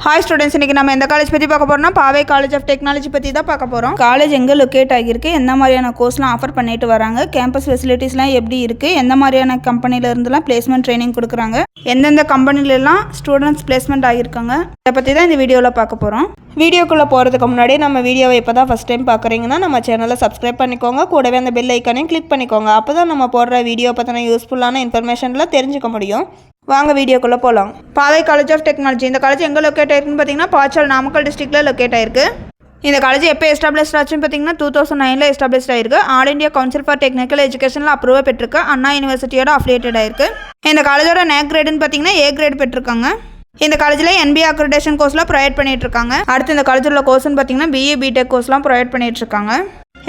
Hi students, இன்றைக்கி நம்ம எந்த காலேஜ் பற்றி பார்க்க போகிறோம்னா பாவை காலேஜ் ஆஃப் டெக்னாலஜி பற்றி தான் பார்க்க போகிறோம். காலேஜ் எங்கே லொக்கேட் ஆகியிருக்கு, எந்த மாதிரியான கோர்ஸ்லாம் ஆஃபர் பண்ணிட்டு வராங்க, கேம்பஸ் ஃபெசிலிட்டிஸ்லாம் எப்படி இருக்குது, எந்த மாதிரியான கம்பெனிலேருந்துலாம் பிளேஸ்மெண்ட் ட்ரைனிங் கொடுக்குறாங்க, எந்தெந்த கம்பெனிலலாம் ஸ்டூடெண்ட்ஸ் பிளேஸ்மெண்ட் ஆகியிருக்காங்க, இதை பற்றி தான் இந்த வீடியோவில் பார்க்க போகிறோம். வீடியோக்குள்ளே போகிறதுக்கு முன்னாடி நம்ம வீடியோவை இப்போ தான் ஃபஸ்ட் டைம் பார்க்குறீங்கன்னா நம்ம சேனலை சப்ஸ்கிரைப் பண்ணிக்கோங்க. கூடவே அந்த பெல் ஐக்கானையும் கிளிக் பண்ணிக்கோங்க. அப்போ தான் நம்ம போடுற வீடியோ பற்றின யூஸ்ஃபுல்லான இன்ஃபர்மேஷன்லாம் தெரிஞ்சுக்க முடியும். வாங்க வீடியோக்குள்ளே போகலாம். பாவை காலேஜ் ஆஃப் டெக்னாலஜி இந்த காலேஜ் எங்கே லொக்கேட் ஆயிருக்குன்னு பார்த்தீங்கன்னா பாச்சல் நாமக்கல் டிஸ்ட்ரிக்ட்டில் லொக்கேட் ஆயிருக்கு. இந்த காலேஜ் எப்போ எஸ்டாப்ளிஷ் ஆச்சுன்னு பார்த்தீங்கன்னா 2009 எஸ்டாப்ளிஷ் ஆயிருக்கு. All India council for technical எஜுகேஷனில் அப்ரூவ் பெற்றிருக்கு. அண்ணா யூனிவர்சிட்டியோட அஃபிலியேட்டட் ஆயிருக்கு. இந்த காலேஜோட நேக் கிரேடுன்னு பார்த்தீங்கன்னா ஏ கிரேட் பெற்றிருக்காங்க. இந்த காலேஜில் NBA அக்ரிடேஷன் கோர்ஸ்லாம் ப்ரொவைட் பண்ணிட்டு இருக்காங்க. அடுத்து இந்த காலேஜில் உள்ள கோர்ஸ்னு பார்த்தீங்கன்னா BA BTech கோர்ஸ்லாம் ப்ரொவைட் பண்ணிட்டு இருக்காங்க.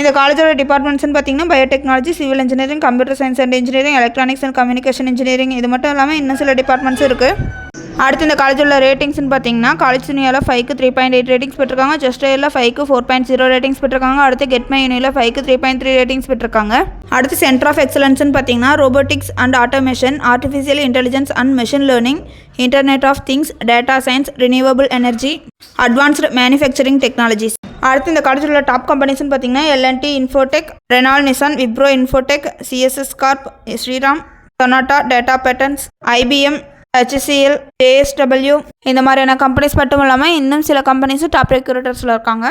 இந்த காலேஜோட டிபார்ட்மெண்ட்ஸ்னு பார்த்தீங்கன்னா biotechnology, civil engineering, computer science and engineering, electronics and communication engineering, இது மட்டும் இல்லாமல் இன்னும் சில டிபார்ட்மெண்ட்ஸ் இருக்குது. அடுத்து இந்த காலேஜில் உள்ள ரேட்டிங்ஸ்னு பார்த்தீங்கன்னா காலேஜ் யூனியாவில் 5க்கு 3.8 ரேட்டிங்ஸ் பெற்றிருக்காங்க. ஜஸ்ட் ஏரில் 5க்கு 4.0 ரேட்டிங்ஸ் பெற்றிருக்காங்க. அடுத்து கெட்மை யூனியில் 5க்கு 3.3 ரேட்டிங்ஸ் பெற்றிருக்காங்க. அடுத்து சென்டர் ஆஃப் எக்ஸலன்ஸ்னு பார்த்தீங்கன்னா robotics and automation, artificial intelligence and machine learning, internet of things, data science, renewable energy, advanced manufacturing technologies. அடுத்து இந்த காலேஜில் உள்ள டாப் கம்பெனிஸ்னு பார்த்தீங்கன்னா L&T Infotech, Renault Nissan, Wipro Infotech, CSS Corp, Shriram, Sonata data patterns, IBM, HCL, JSW, இந்த மாதிரியான companies மட்டும் இல்லாமல் இன்னும் சில கம்பெனிஸும் டாப் ரெக்ரூட்டர்ஸில் இருக்காங்க.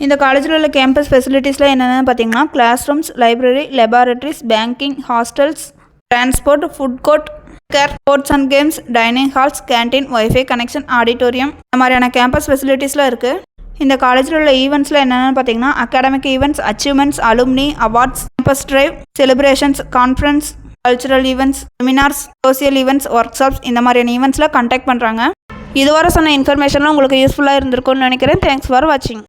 இந்த காலேஜில் உள்ள கேம்பஸ் ஃபெசிலிட்டிஸில் என்னென்னு பார்த்தீங்கன்னா class rooms, library, laboratories, banking, hostels, transport, food court, care, sports and games, dining halls, canteen, wifi connection, auditorium, இந்த மாதிரியான கேம்பஸ் ஃபெசிலிட்டிஸில் இருக்குது. இந்த காலேஜில் உள்ள ஈவெண்ட்ஸில் என்னென்னு பார்த்தீங்கன்னா academic events, achievements, alumni, awards, campus drive, celebrations, conference, cultural events, seminars, social events, work shops, இந்த மாதிரியான ஈவெண்ட்ஸில் கண்டக்ட் பண்ணுறாங்க. இதுவரை சொன்ன இன்ஃபர்மேஷன்லாம் உங்களுக்கு யூஸ்ஃபுல்லாக இருந்திருக்கும்னு நினைக்கிறேன். தேங்க்ஸ் ஃபார் வாட்சிங்.